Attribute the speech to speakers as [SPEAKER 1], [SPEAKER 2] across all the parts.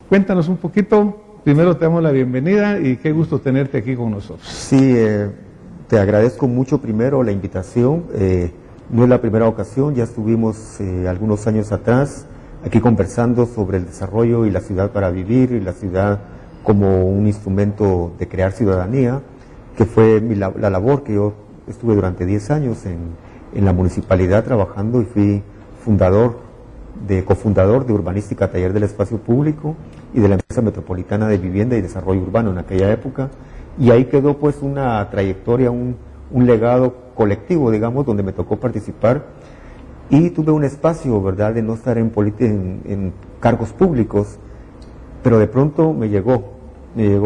[SPEAKER 1] Cuéntanos un poquito, primero te damos la bienvenida y qué gusto tenerte aquí con nosotros.
[SPEAKER 2] Sí, te agradezco mucho primero la invitación, no es la primera ocasión, ya estuvimos algunos años atrás aquí conversando sobre el desarrollo y la ciudad para vivir y la ciudad como un instrumento de crear ciudadanía, que fue la labor que yo estuve durante 10 años en la municipalidad trabajando y fui cofundador de Urbanística Taller del Espacio Público y de la Empresa Metropolitana de Vivienda y Desarrollo Urbano en aquella época, y ahí quedó pues una trayectoria, un legado colectivo, digamos, donde me tocó participar y tuve un espacio, ¿verdad?, de no estar en cargos públicos, pero de pronto me llegó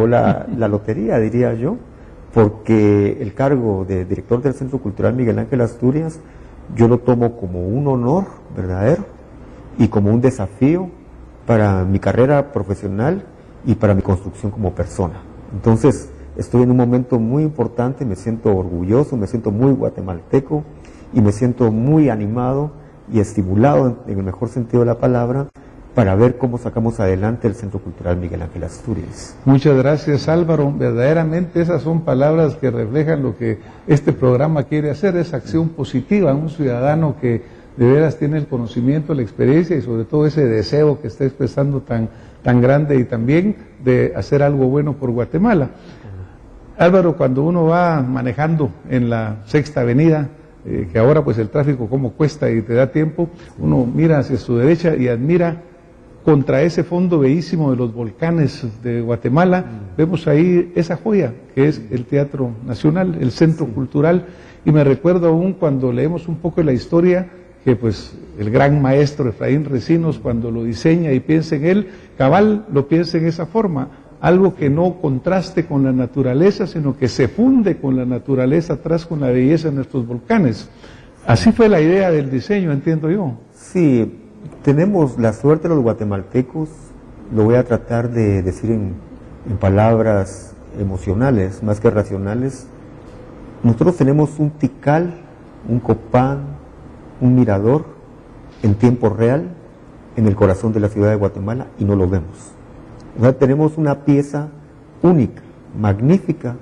[SPEAKER 2] la lotería, diría yo, porque el cargo de director del Centro Cultural Miguel Ángel Asturias yo lo tomo como un honor verdadero y como un desafío para mi carrera profesional y para mi construcción como persona. Entonces, estoy en un momento muy importante, me siento orgulloso, me siento muy guatemalteco y me siento muy animado y estimulado, en el mejor sentido de la palabra, para ver cómo sacamos adelante el Centro Cultural Miguel Ángel Asturias.
[SPEAKER 1] Muchas gracias, Álvaro. Verdaderamente esas son palabras que reflejan lo que este programa quiere hacer, es acción positiva, un ciudadano que de veras tiene el conocimiento, la experiencia y sobre todo ese deseo que está expresando tan grande y también de hacer algo bueno por Guatemala. Álvaro, cuando uno va manejando en la Sexta Avenida, que ahora pues el tráfico como cuesta y te da tiempo, uno mira hacia su derecha y admira contra ese fondo bellísimo de los volcanes de Guatemala, vemos ahí esa joya que es el Teatro Nacional, el Centro Cultural, y me recuerdo aún cuando leemos un poco de la historia, que pues el gran maestro Efraín Recinos cuando lo diseña y piensa en él, cabal lo piensa en esa forma, algo que no contraste con la naturaleza, sino que se funde con la naturaleza atrás con la belleza de nuestros volcanes. Así fue la idea del diseño, entiendo yo.
[SPEAKER 2] Sí, tenemos la suerte los guatemaltecos, lo voy a tratar de decir en palabras emocionales, más que racionales. Nosotros tenemos un Tikal, un Copán, un mirador en tiempo real en el corazón de la ciudad de Guatemala y no lo vemos. O sea, tenemos una pieza única, magnífica,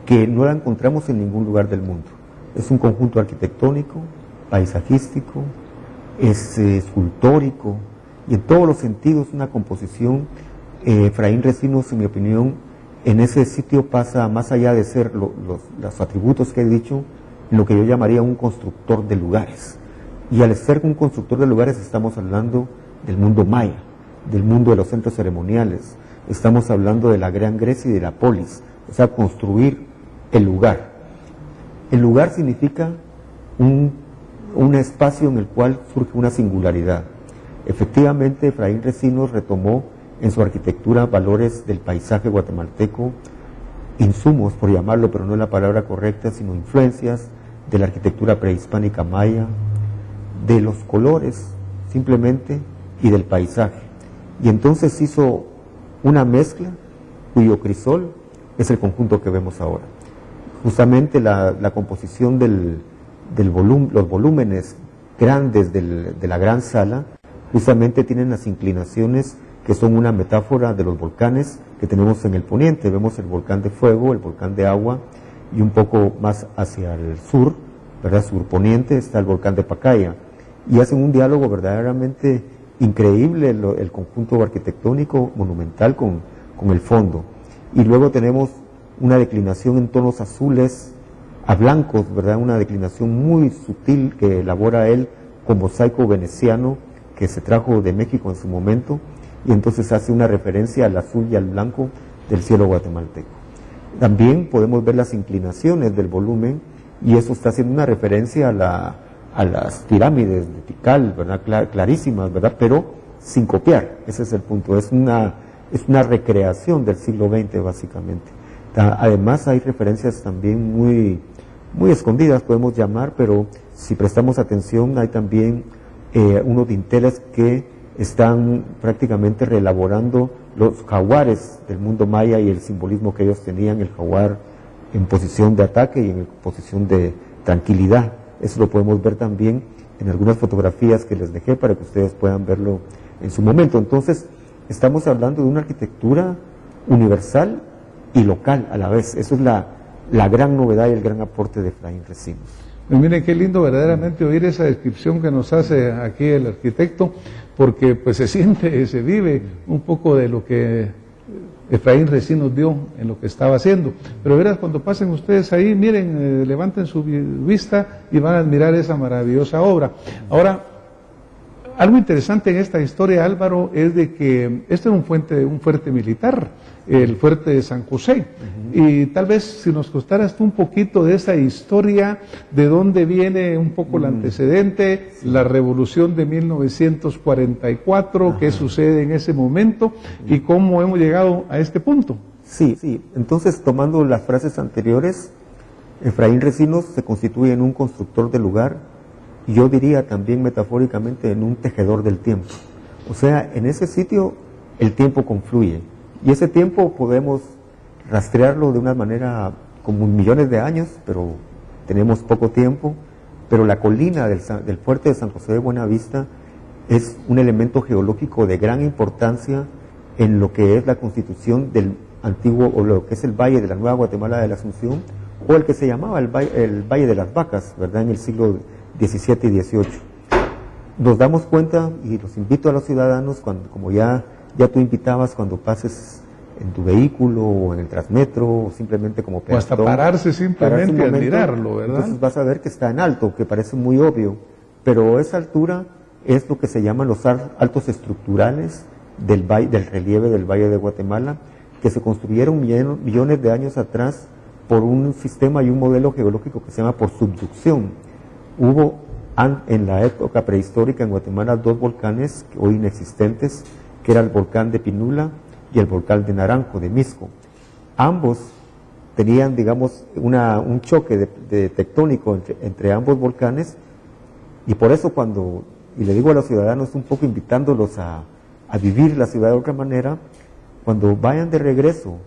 [SPEAKER 2] que no la encontramos en ningún lugar del mundo. Es un conjunto arquitectónico, paisajístico, es escultórico y en todos los sentidos una composición. Efraín Recinos, en mi opinión, en ese sitio pasa más allá de ser los atributos que he dicho, en lo que yo llamaría un constructor de lugares. Y al ser un constructor de lugares estamos hablando del mundo maya, del mundo de los centros ceremoniales, estamos hablando de la Gran Grecia y de la polis, o sea, construir el lugar. El lugar significa un espacio en el cual surge una singularidad. Efectivamente, Efraín Recinos retomó en su arquitectura valores del paisaje guatemalteco, insumos, por llamarlo, pero no es la palabra correcta, sino influencias de la arquitectura prehispánica maya, de los colores, simplemente, y del paisaje. Y entonces hizo una mezcla cuyo crisol es el conjunto que vemos ahora. Justamente la composición los volúmenes grandes de la gran sala, justamente tienen las inclinaciones que son una metáfora de los volcanes que tenemos en el poniente. Vemos el volcán de fuego, el volcán de agua, y un poco más hacia el sur, ¿verdad?, surponiente, está el volcán de Pacaya. Y hacen un diálogo verdaderamente increíble el conjunto arquitectónico monumental con el fondo. Y luego tenemos una declinación en tonos azules a blancos, ¿verdad?, una declinación muy sutil que elabora él con mosaico veneciano que se trajo de México en su momento, y entonces hace una referencia al azul y al blanco del cielo guatemalteco. También podemos ver las inclinaciones del volumen, y eso está haciendo una referencia a las pirámides de Tikal, ¿verdad?, clarísimas, ¿verdad?, pero sin copiar. Ese es el punto, es una recreación del siglo XX básicamente. Además hay referencias también muy escondidas, podemos llamar, pero si prestamos atención hay también unos dinteles que están prácticamente reelaborando los jaguares del mundo maya y el simbolismo que ellos tenían, el jaguar en posición de ataque y en posición de tranquilidad. Eso lo podemos ver también en algunas fotografías que les dejé para que ustedes puedan verlo en su momento. Entonces, estamos hablando de una arquitectura universal y local a la vez. Eso es la gran novedad y el gran aporte de Efraín Recinos.
[SPEAKER 1] Pues miren qué lindo verdaderamente oír esa descripción que nos hace aquí el arquitecto, porque pues se siente, se vive un poco de lo que Efraín Recinos dio en lo que estaba haciendo. Pero verás, cuando pasen ustedes ahí, miren, levanten su vista y van a admirar esa maravillosa obra. Ahora, algo interesante en esta historia, Álvaro, es de que este es un fuerte militar, el fuerte de San José. Y tal vez si nos contaras tú un poquito de esa historia, de dónde viene un poco el antecedente, la revolución de 1944, qué sucede en ese momento y cómo hemos llegado a este punto.
[SPEAKER 2] Sí, sí. Entonces, tomando las frases anteriores, Efraín Recinos se constituye en un constructor del lugar, y yo diría también metafóricamente en un tejedor del tiempo. O sea, en ese sitio el tiempo confluye, y ese tiempo podemos rastrearlo de una manera como millones de años, pero tenemos poco tiempo. Pero la colina del fuerte de San José de Buenavista es un elemento geológico de gran importancia en lo que es la constitución del antiguo, o lo que es el Valle de la Nueva Guatemala de la Asunción, o el que se llamaba el Valle de las Vacas, ¿verdad?, en el siglo XVII y XVIII. Nos damos cuenta, y los invito a los ciudadanos, como ya tú invitabas, cuando pases en tu vehículo o en el Transmetro, o simplemente como peatón,
[SPEAKER 1] o hasta pararse simplemente y admirarlo, ¿verdad?
[SPEAKER 2] Entonces vas a ver que está en alto, que parece muy obvio, pero esa altura es lo que se llaman los altos estructurales del relieve del Valle de Guatemala, que se construyeron millones de años atrás por un sistema y un modelo geológico que se llama por subducción. Hubo en la época prehistórica en Guatemala dos volcanes hoy inexistentes, que era el volcán de Pinula y el volcán de Naranjo, de Misco. Ambos tenían, digamos, un choque tectónico entre ambos volcanes, y por eso y le digo a los ciudadanos, un poco invitándolos a vivir la ciudad de otra manera, cuando vayan de regreso,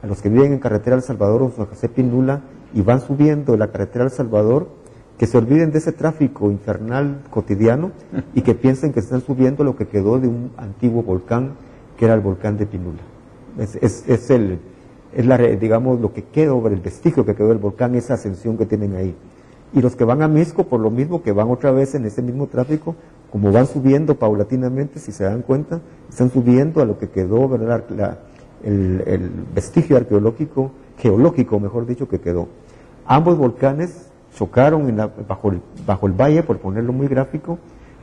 [SPEAKER 2] a los que viven en carretera El Salvador o San José Pinula y van subiendo la carretera El Salvador, que se olviden de ese tráfico infernal cotidiano y que piensen que están subiendo lo que quedó de un antiguo volcán, que era el volcán de Pinula. Digamos, lo que quedó, el vestigio que quedó del volcán, esa ascensión que tienen ahí. Y los que van a Misco, por lo mismo, que van otra vez en ese mismo tráfico, como van subiendo paulatinamente, si se dan cuenta, están subiendo a lo que quedó, ¿verdad?, el vestigio geológico, mejor dicho, que quedó. Ambos volcanes chocaron bajo el valle, por ponerlo muy gráfico,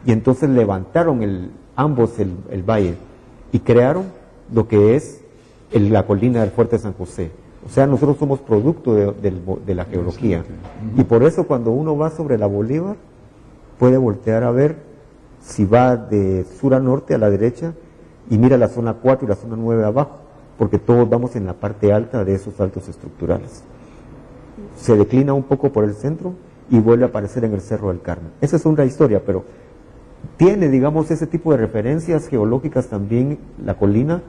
[SPEAKER 2] y entonces levantaron ambos el valle y crearon lo que es la colina del fuerte de San José. O sea, nosotros somos producto de la geología, y por eso cuando uno va sobre la Bolívar puede voltear a ver, si va de sur a norte a la derecha, y mira la zona 4 y la zona 9 abajo, porque todos vamos en la parte alta de esos altos estructurales. Se declina un poco por el centro y vuelve a aparecer en el Cerro del Carmen. Esa es una historia, pero tiene, digamos, ese tipo de referencias geológicas también la colina,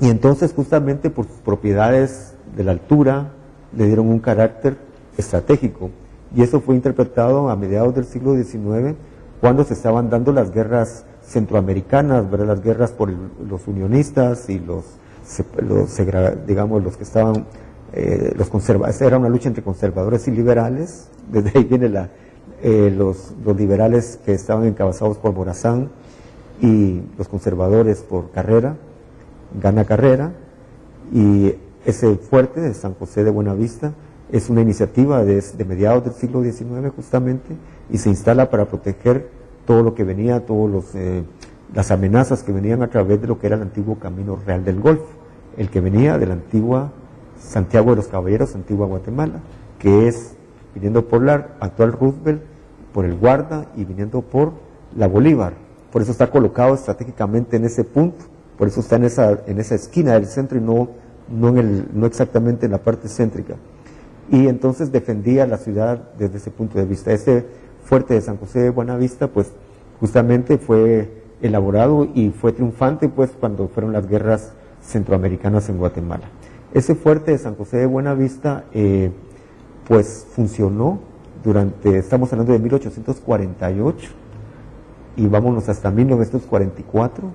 [SPEAKER 2] y entonces justamente por sus propiedades de la altura le dieron un carácter estratégico, y eso fue interpretado a mediados del siglo XIX, cuando se estaban dando las guerras centroamericanas, ¿verdad?, las guerras por los unionistas y los que estaban los conservadores. Era una lucha entre conservadores y liberales. Desde ahí viene los liberales que estaban encabezados por Morazán, y los conservadores por Carrera. Gana Carrera, y ese fuerte de San José de Buenavista es una iniciativa de mediados del siglo XIX justamente, y se instala para proteger todo lo que venía, las amenazas que venían a través de lo que era el antiguo Camino Real del Golfo, el que venía de la antigua Santiago de los Caballeros, antigua Guatemala, que es viniendo por la actual Roosevelt, por el Guarda, y viniendo por la Bolívar. Por eso está colocado estratégicamente en ese punto, por eso está en esa esquina del centro y no exactamente en la parte céntrica. Y entonces defendía la ciudad desde ese punto de vista. Ese fuerte de San José de Buenavista, pues justamente fue elaborado y fue triunfante, pues, cuando fueron las guerras centroamericanas en Guatemala. Ese fuerte de San José de Buenavista, pues funcionó estamos hablando de 1848, y vámonos hasta 1944,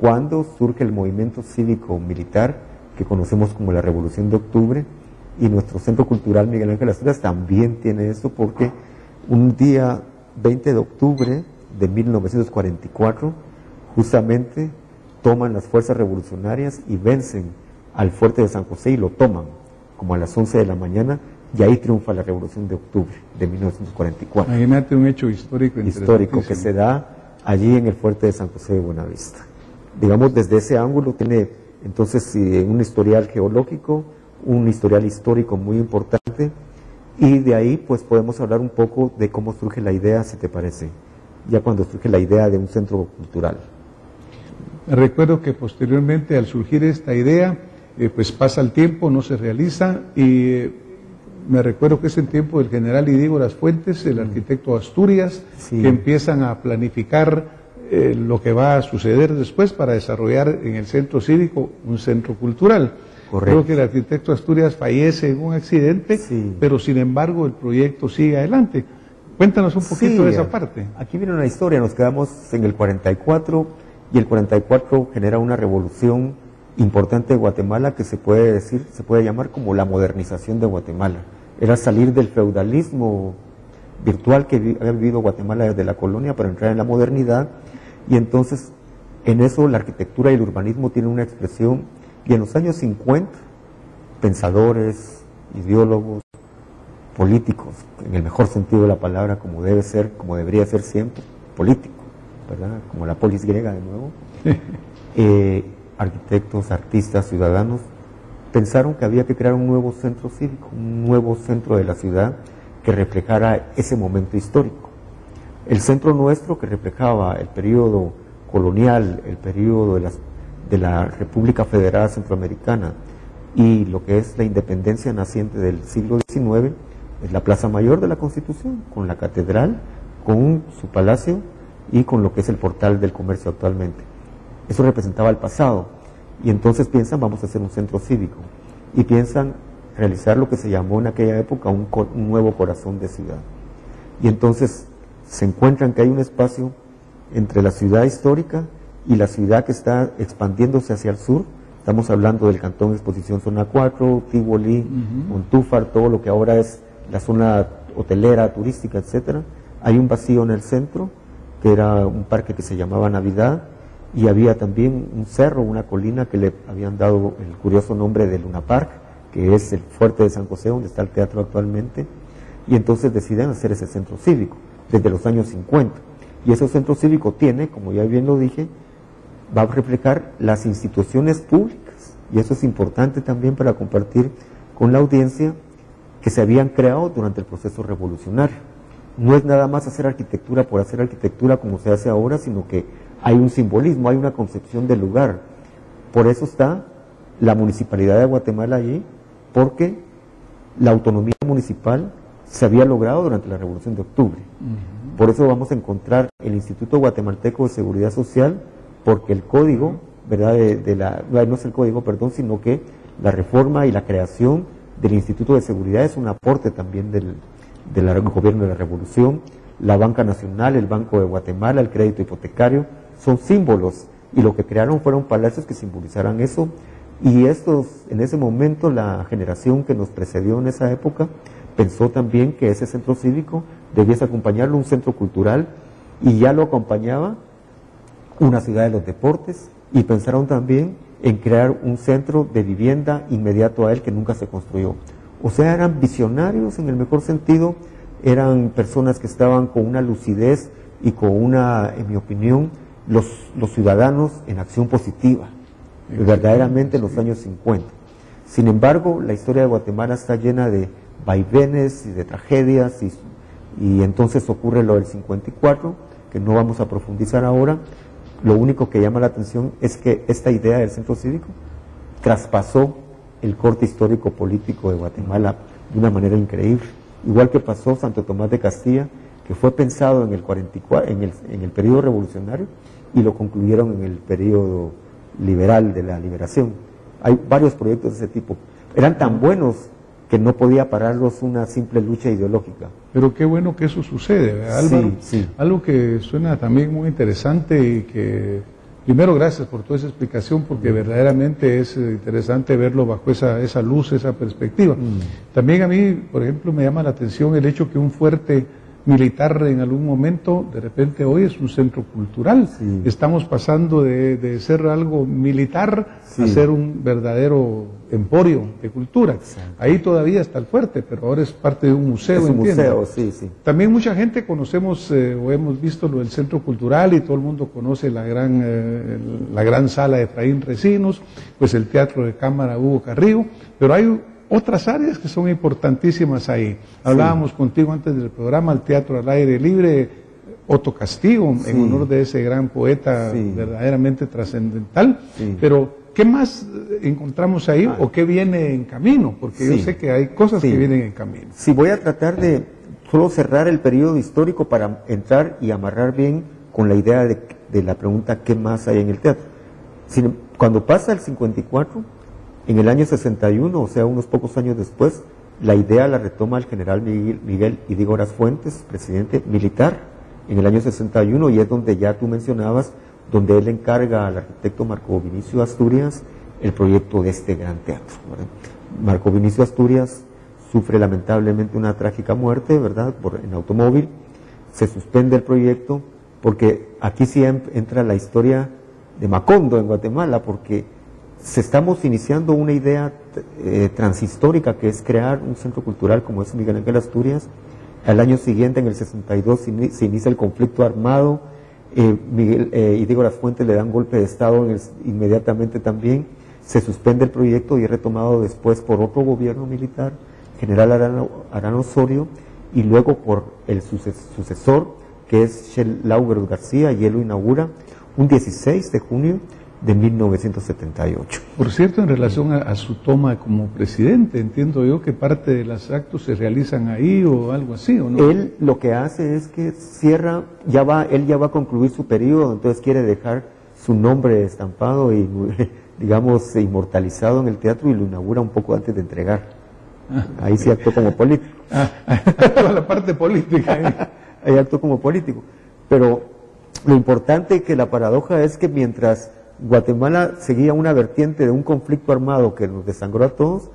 [SPEAKER 2] cuando surge el movimiento cívico-militar que conocemos como la Revolución de Octubre, y nuestro Centro Cultural Miguel Ángel Asturias también tiene esto, porque un día 20 de octubre de 1944 justamente toman las fuerzas revolucionarias y vencen al fuerte de San José y lo toman como a las 11 de la mañana, y ahí triunfa la Revolución de Octubre de 1944.
[SPEAKER 1] Imagínate un hecho histórico
[SPEAKER 2] que se da allí en el fuerte de San José de Buenavista. Digamos, desde ese ángulo tiene entonces un historial geológico, un historial histórico muy importante, y de ahí pues podemos hablar un poco de cómo surge la idea, si te parece, ya cuando surge la idea de un centro cultural.
[SPEAKER 1] Recuerdo que posteriormente al surgir esta idea, pues pasa el tiempo, no se realiza, y me recuerdo que es el tiempo del general Idigo Las Fuentes, el arquitecto de Asturias,
[SPEAKER 2] sí,
[SPEAKER 1] que empiezan a planificar lo que va a suceder después para desarrollar en el centro cívico un centro cultural.
[SPEAKER 2] Correcto.
[SPEAKER 1] Creo que el arquitecto de Asturias fallece en un accidente,
[SPEAKER 2] sí,
[SPEAKER 1] pero sin embargo el proyecto sigue adelante. Cuéntanos un poquito de esa parte.
[SPEAKER 2] Aquí viene una historia, nos quedamos en el 44 y el 44 genera una revolución importante de Guatemala que se puede decir, se puede llamar como la modernización de Guatemala. Era salir del feudalismo virtual que había vivido Guatemala desde la colonia para entrar en la modernidad, y entonces en eso la arquitectura y el urbanismo tienen una expresión, y en los años 50 pensadores, ideólogos, políticos, en el mejor sentido de la palabra, como debe ser, como debería ser siempre, político, ¿verdad? Como la polis griega de nuevo. Arquitectos, artistas, ciudadanos, pensaron que había que crear un nuevo centro cívico, un nuevo centro de la ciudad que reflejara ese momento histórico. El centro nuestro, que reflejaba el periodo colonial, el periodo de la República Federal Centroamericana y lo que es la independencia naciente del siglo XIX, es la Plaza Mayor de la Constitución, con la catedral, con su palacio y con lo que es el portal del comercio actualmente. Eso representaba el pasado, y entonces piensan, vamos a hacer un centro cívico, y piensan realizar lo que se llamó en aquella época un nuevo corazón de ciudad. Y entonces se encuentran que hay un espacio entre la ciudad histórica y la ciudad que está expandiéndose hacia el sur. Estamos hablando del Cantón Exposición Zona 4, Tivoli, Montúfar, todo lo que ahora es la zona hotelera, turística, etcétera. Hay un vacío en el centro, que era un parque que se llamaba Navidad, y había también un cerro, una colina que le habían dado el curioso nombre de Luna Park, que es el fuerte de San José, donde está el teatro actualmente, y entonces deciden hacer ese centro cívico, desde los años 50. Y ese centro cívico tiene, como ya bien lo dije, va a reflejar las instituciones públicas, y eso es importante también para compartir con la audiencia, que se habían creado durante el proceso revolucionario. No es nada más hacer arquitectura por hacer arquitectura como se hace ahora, sino que hay un simbolismo, hay una concepción del lugar. Por eso está la Municipalidad de Guatemala allí, porque la autonomía municipal se había logrado durante la Revolución de Octubre. Por eso vamos a encontrar el Instituto Guatemalteco de Seguridad Social, porque el código, ¿verdad? No es el código, perdón, sino que la reforma y la creación del Instituto de Seguridad es un aporte también del gobierno de la Revolución. La Banca Nacional, el Banco de Guatemala, el crédito hipotecario, son símbolos, y lo que crearon fueron palacios que simbolizaran eso, y en ese momento la generación que nos precedió en esa época pensó también que ese centro cívico debiese acompañarlo un centro cultural, y ya lo acompañaba una ciudad de los deportes, y pensaron también en crear un centro de vivienda inmediato a él que nunca se construyó. O sea, eran visionarios en el mejor sentido, eran personas que estaban con una lucidez y con una, en mi opinión, los ciudadanos en acción positiva, verdaderamente en los años 50. Sin embargo, la historia de Guatemala está llena de vaivenes y de tragedias, y entonces ocurre lo del 54, que no vamos a profundizar ahora. Lo único que llama la atención es que esta idea del centro cívico traspasó el corte histórico político de Guatemala de una manera increíble. Igual que pasó Santo Tomás de Castilla, que fue pensado en el 44, en el periodo revolucionario, y lo concluyeron en el periodo liberal de la liberación. Hay varios proyectos de ese tipo. Eran tan buenos que no podía pararlos una simple lucha ideológica.
[SPEAKER 1] Pero qué bueno que eso sucede, ¿verdad, Álvaro?
[SPEAKER 2] Sí, sí.
[SPEAKER 1] Algo que suena también muy interesante y que Primero, gracias por toda esa explicación, porque verdaderamente es interesante verlo bajo esa luz, esa perspectiva. También a mí, por ejemplo, me llama la atención el hecho que un fuerte militar en algún momento, de repente hoy es un centro cultural.
[SPEAKER 2] Sí.
[SPEAKER 1] Estamos pasando de ser algo militar
[SPEAKER 2] Sí.
[SPEAKER 1] a ser un verdadero emporio de cultura.
[SPEAKER 2] Exacto.
[SPEAKER 1] Ahí todavía está el fuerte, pero ahora es parte de un museo,
[SPEAKER 2] Es un
[SPEAKER 1] entiendo.
[SPEAKER 2] museo, sí, sí.
[SPEAKER 1] También mucha gente conocemos o hemos visto lo del centro cultural y todo el mundo conoce la gran sala de Efraín Recinos, pues el teatro de cámara Hugo Carrillo, pero hay otras áreas que son importantísimas ahí. Hablábamos contigo antes del programa, el teatro al aire libre, Otto Castillo,
[SPEAKER 2] Sí.
[SPEAKER 1] en honor de ese gran poeta
[SPEAKER 2] Sí.
[SPEAKER 1] verdaderamente trascendental,
[SPEAKER 2] Sí.
[SPEAKER 1] pero ¿qué más encontramos ahí o qué viene en camino? Porque yo
[SPEAKER 2] Sí.
[SPEAKER 1] sé que hay cosas
[SPEAKER 2] Sí.
[SPEAKER 1] que vienen en camino.
[SPEAKER 2] Sí, voy a tratar de solo cerrar el periodo histórico para entrar y amarrar bien con la idea de la pregunta ¿qué más hay en el teatro? Cuando pasa el 54, en el año 61, o sea, unos pocos años después, la idea la retoma el general Miguel Idígoras Fuentes, presidente militar, en el año 61, y es donde ya tú mencionabas, donde él encarga al arquitecto Marco Vinicio Asturias el proyecto de este gran teatro, ¿verdad? Marco Vinicio Asturias sufre lamentablemente una trágica muerte, ¿verdad?, en automóvil. Se suspende el proyecto porque aquí sí entra la historia de Macondo en Guatemala, porque estamos iniciando una idea transhistórica, que es crear un centro cultural como es Miguel Ángel Asturias. Al año siguiente, en el 62, se inicia el conflicto armado. Idígoras Fuentes le dan golpe de Estado inmediatamente también. Se suspende el proyecto y es retomado después por otro gobierno militar, general Arán Osorio, y luego por el sucesor, que es Shell Lauber García, y él lo inaugura un 16 de junio de 1978.
[SPEAKER 1] Por cierto, en relación a su toma como presidente, entiendo yo que parte de los actos se realizan ahí o algo así, ¿o no?
[SPEAKER 2] Él lo que hace es que cierra, él ya va a concluir su periodo, entonces quiere dejar su nombre estampado y, digamos, inmortalizado en el teatro, y lo inaugura un poco antes de entregar. Ahí sí actuó como político.
[SPEAKER 1] Toda la parte política.
[SPEAKER 2] Ahí actuó como político. Pero lo importante, que la paradoja es que mientras Guatemala seguía una vertiente de un conflicto armado que nos desangró a todos,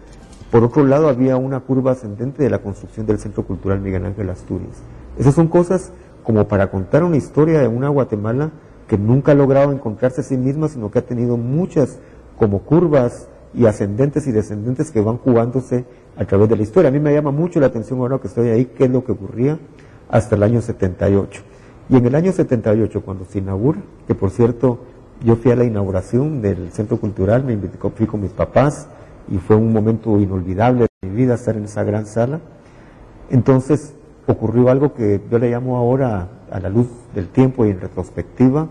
[SPEAKER 2] por otro lado había una curva ascendente de la construcción del Centro Cultural Miguel Ángel Asturias. Esas son cosas como para contar una historia de una Guatemala que nunca ha logrado encontrarse a sí misma, sino que ha tenido muchas como curvas y ascendentes y descendentes que van jugándose a través de la historia. A mí me llama mucho la atención ahora que estoy ahí, qué es lo que ocurría hasta el año 78. Y en el año 78, cuando se inaugura, que por cierto, yo fui a la inauguración del Centro Cultural, fui con mis papás, y fue un momento inolvidable de mi vida estar en esa gran sala. Entonces ocurrió algo que yo le llamo ahora, a la luz del tiempo y en retrospectiva,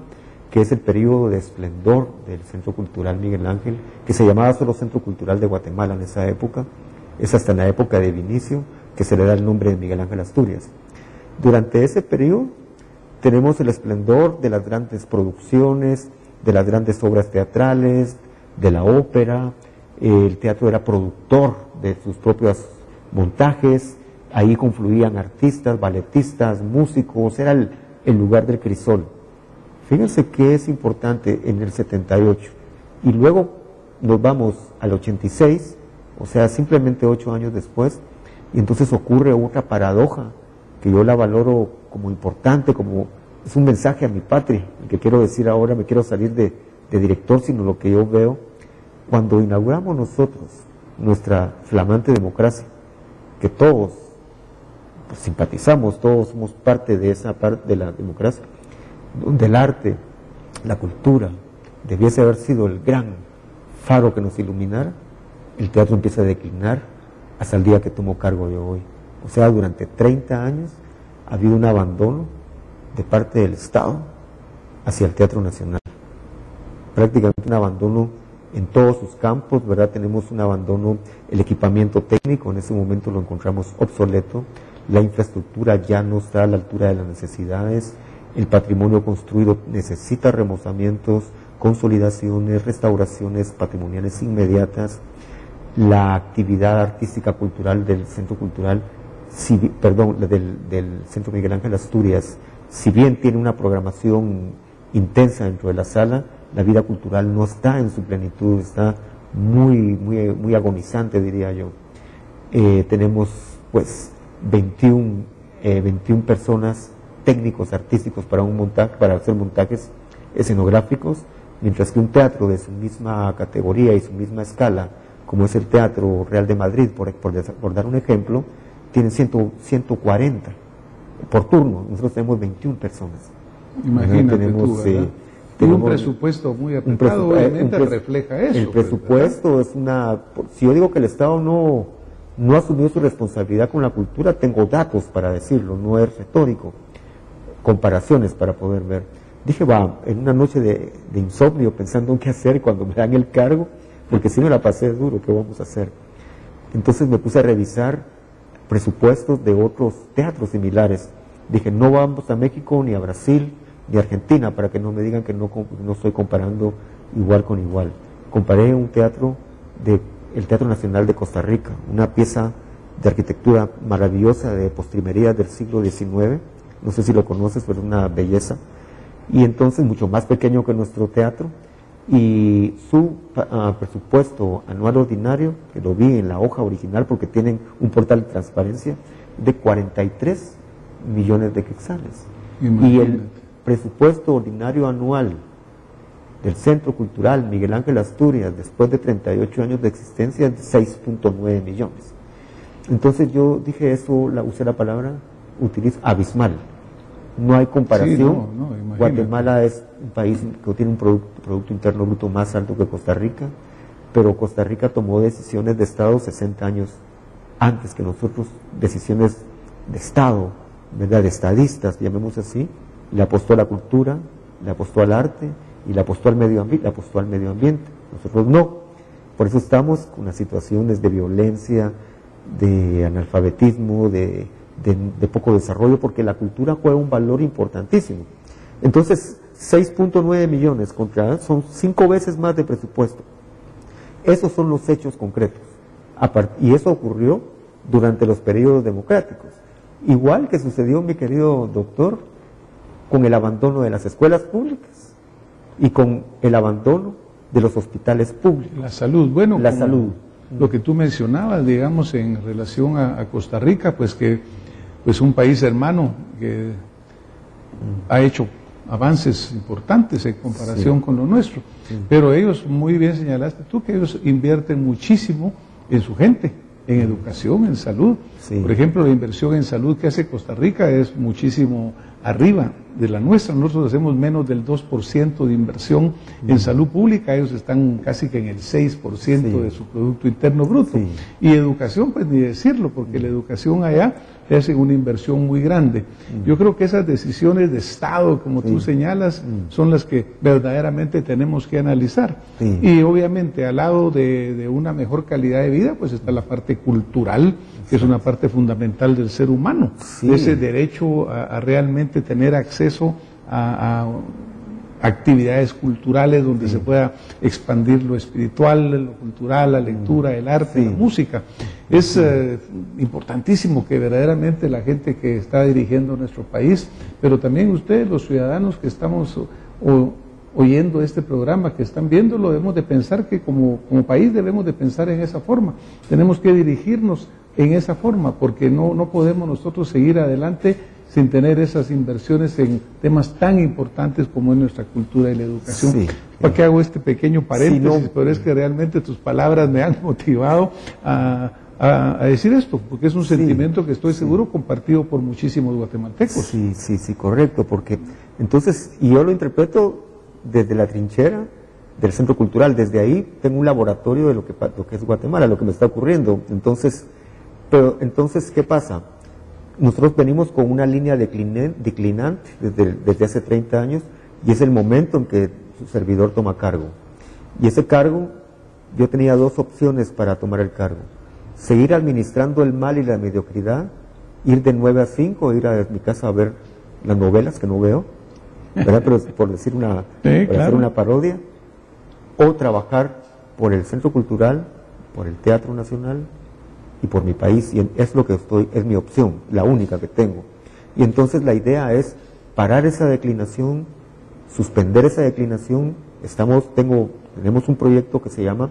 [SPEAKER 2] que es el periodo de esplendor del Centro Cultural Miguel Ángel, que se llamaba solo Centro Cultural de Guatemala en esa época. Es hasta en la época de Vinicio que se le da el nombre de Miguel Ángel Asturias. Durante ese periodo tenemos el esplendor de las grandes producciones, de las grandes obras teatrales, de la ópera. El teatro era productor de sus propios montajes, ahí confluían artistas, balletistas, músicos, era el lugar del crisol. Fíjense que es importante en el 78, y luego nos vamos al 86, o sea, simplemente 8 años después, y entonces ocurre otra paradoja que yo la valoro como importante, como es un mensaje a mi patria, el que quiero decir ahora. Me quiero salir de director, sino lo que yo veo. Cuando inauguramos nosotros nuestra flamante democracia, que todos pues, simpatizamos, todos somos parte de esa parte de la democracia, donde el arte, la cultura, debiese haber sido el gran faro que nos iluminara, el teatro empieza a declinar hasta el día que tomo cargo yo hoy. O sea, durante 30 años ha habido un abandono de parte del Estado hacia el Teatro Nacional. Prácticamente un abandono en todos sus campos, ¿verdad? Tenemos un abandono, el equipamiento técnico en ese momento lo encontramos obsoleto, la infraestructura ya no está a la altura de las necesidades, el patrimonio construido necesita remozamientos, consolidaciones, restauraciones patrimoniales inmediatas. La actividad artística cultural del Centro Cultural, del Centro Miguel Ángel Asturias, si bien tiene una programación intensa dentro de la sala, la vida cultural no está en su plenitud, está muy agonizante, diría yo. Tenemos pues 21 personas, técnicos artísticos para hacer montajes escenográficos, mientras que un teatro de su misma categoría y su misma escala, como es el Teatro Real de Madrid, por dar un ejemplo, tienen 140 por turno. Nosotros tenemos 21 personas.
[SPEAKER 1] Imagínate
[SPEAKER 2] tenemos,
[SPEAKER 1] un presupuesto muy apretado, obviamente refleja eso.
[SPEAKER 2] El presupuesto es si yo digo que el Estado no ha asumido su responsabilidad con la cultura, tengo datos para decirlo, no es retórico, comparaciones para poder ver. Dije, en una noche de insomnio pensando en qué hacer cuando me dan el cargo, porque si me la pasé duro, ¿qué vamos a hacer? Entonces me puse a revisar presupuestos de otros teatros similares. Dije, no vamos a México, ni a Brasil, ni a Argentina, para que no me digan que no estoy comparando igual con igual. Comparé el Teatro Nacional de Costa Rica, una pieza de arquitectura maravillosa de postrimería del siglo XIX, no sé si lo conoces, pero es una belleza, y entonces mucho más pequeño que nuestro teatro, y su presupuesto anual ordinario, que lo vi en la hoja original porque tienen un portal de transparencia, de 43 millones de quetzales.
[SPEAKER 1] Imagínate.
[SPEAKER 2] Y el presupuesto ordinario anual del Centro Cultural Miguel Ángel Asturias, después de 38 años de existencia, es de 6.9 millones. Entonces yo dije usé la palabra, abismal. No hay comparación.
[SPEAKER 1] Sí, no,
[SPEAKER 2] Guatemala es un país que tiene un producto interno bruto más alto que Costa Rica, pero Costa Rica tomó decisiones de Estado 60 años antes que nosotros, decisiones de Estado, ¿verdad? De estadistas, llamemos así. Le apostó a la cultura, le apostó al arte y le apostó al medio ambiente. Nosotros no. Por eso estamos con las situaciones de violencia, de analfabetismo, de poco desarrollo, porque la cultura juega un valor importantísimo. Entonces, 6.9 millones son 5 veces más de presupuesto. Esos son los hechos concretos. Y eso ocurrió durante los periodos democráticos. Igual que sucedió, mi querido doctor, con el abandono de las escuelas públicas y con el abandono de los hospitales públicos.
[SPEAKER 1] La salud, bueno,
[SPEAKER 2] la salud.
[SPEAKER 1] Lo que tú mencionabas, digamos, en relación a Costa Rica, pues un país hermano que ha hecho avances importantes en comparación con lo nuestro. Pero ellos, muy bien señalaste tú, que ellos invierten muchísimo en su gente, en educación, en salud. Por ejemplo, la inversión en salud que hace Costa Rica es muchísimo arriba de la nuestra. Nosotros hacemos menos del 2% de inversión en salud pública, ellos están casi que en el 6% de su Producto Interno Bruto. Y educación, pues ni decirlo, porque la educación allá es una inversión muy grande. Yo creo que esas decisiones de Estado, como tú señalas, son las que verdaderamente tenemos que analizar. Y obviamente al lado de una mejor calidad de vida, pues está la parte cultural, que es una parte fundamental del ser humano, ese derecho a realmente tener acceso a actividades culturales donde se pueda expandir lo espiritual, lo cultural, la lectura, el arte, la música. Es importantísimo que verdaderamente la gente que está dirigiendo nuestro país, pero también ustedes, los ciudadanos que estamos oyendo este programa, que están viéndolo, debemos de pensar que como país debemos de pensar en esa forma. Tenemos que dirigirnos en esa forma, porque no podemos nosotros seguir adelante sin tener esas inversiones en temas tan importantes como es nuestra cultura y la educación. ¿Para qué hago este pequeño paréntesis? Pero es que realmente tus palabras me han motivado a decir esto, porque es un sentimiento que estoy seguro compartido por muchísimos guatemaltecos.
[SPEAKER 2] Sí, correcto, porque entonces, y yo lo interpreto desde la trinchera del Centro Cultural, desde ahí tengo un laboratorio de lo que es Guatemala, lo que me está ocurriendo. Entonces, ¿qué pasa? Nosotros venimos con una línea declinante desde hace 30 años y es el momento en que su servidor toma cargo. Y ese cargo, yo tenía 2 opciones para tomar el cargo. Seguir administrando el mal y la mediocridad, ir de 9 a 5, ir a mi casa a ver las novelas que no veo, ¿verdad? Pero por decir hacer una parodia, o trabajar por el Centro Cultural, por el Teatro Nacional, y por mi país, y es mi opción, la única que tengo. Y entonces la idea es parar esa declinación, suspender esa declinación Tenemos un proyecto que se llama,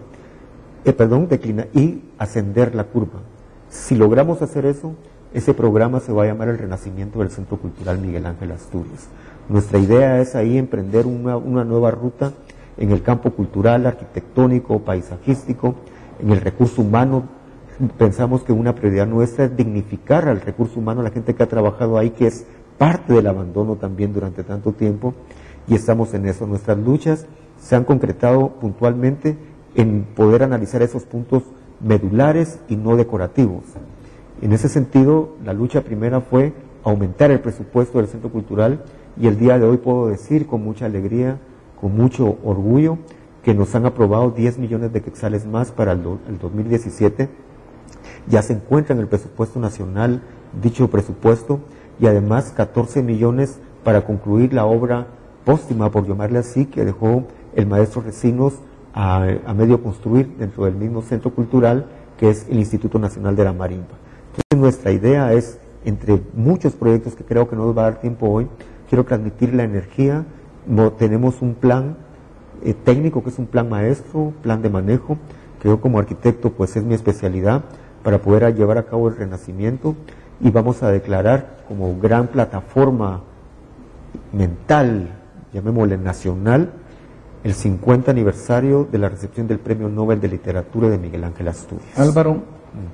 [SPEAKER 2] declinar y ascender la curva. Si logramos hacer eso, ese programa se va a llamar el Renacimiento del Centro Cultural Miguel Ángel Asturias. Nuestra idea es ahí emprender una nueva ruta en el campo cultural, arquitectónico, paisajístico, en el recurso humano. Pensamos que una prioridad nuestra es dignificar al recurso humano, la gente que ha trabajado ahí, que es parte del abandono también durante tanto tiempo, y estamos en eso. Nuestras luchas se han concretado puntualmente en poder analizar esos puntos medulares y no decorativos. En ese sentido, la lucha primera fue aumentar el presupuesto del Centro Cultural, y el día de hoy puedo decir con mucha alegría, con mucho orgullo, que nos han aprobado 10 millones de quetzales más para el 2017. Ya se encuentra en el presupuesto nacional dicho presupuesto, y además 14 millones para concluir la obra póstuma, por llamarle así, que dejó el maestro Recinos a medio construir dentro del mismo Centro Cultural, que es el Instituto Nacional de la Marimba. Entonces nuestra idea es, entre muchos proyectos que creo que no nos va a dar tiempo hoy, quiero transmitir la energía. Tenemos un plan técnico, que es un plan maestro, plan de manejo, que yo como arquitecto pues es mi especialidad, para poder llevar a cabo el renacimiento, y vamos a declarar como gran plataforma mental, llamémosle nacional, el 50 aniversario de la recepción del Premio Nobel de Literatura de Miguel Ángel Asturias.
[SPEAKER 1] Álvaro,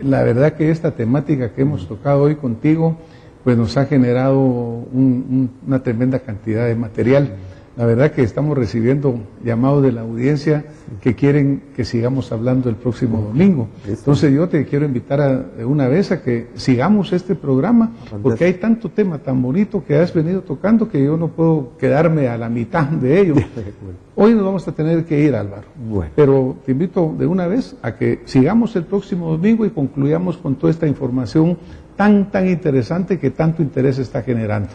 [SPEAKER 1] la verdad que esta temática que hemos tocado hoy contigo, pues nos ha generado una tremenda cantidad de material. La verdad que estamos recibiendo llamados de la audiencia que quieren que sigamos hablando el próximo domingo. Entonces yo te quiero invitar de una vez a que sigamos este programa, porque hay tanto tema tan bonito que has venido tocando que yo no puedo quedarme a la mitad de ello. Hoy nos vamos a tener que ir, Álvaro. Bueno. Pero te invito de una vez a que sigamos el próximo domingo y concluyamos con toda esta información tan interesante que tanto interés está generando.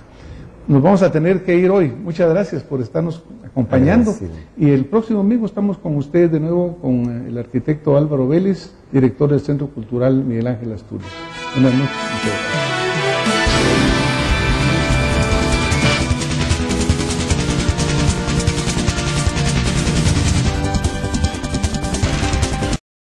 [SPEAKER 1] Nos vamos a tener que ir hoy. Muchas gracias por estarnos acompañando. Y el próximo domingo estamos con ustedes de nuevo, con el arquitecto Álvaro Vélez, director del Centro Cultural Miguel Ángel Asturias. Buenas noches.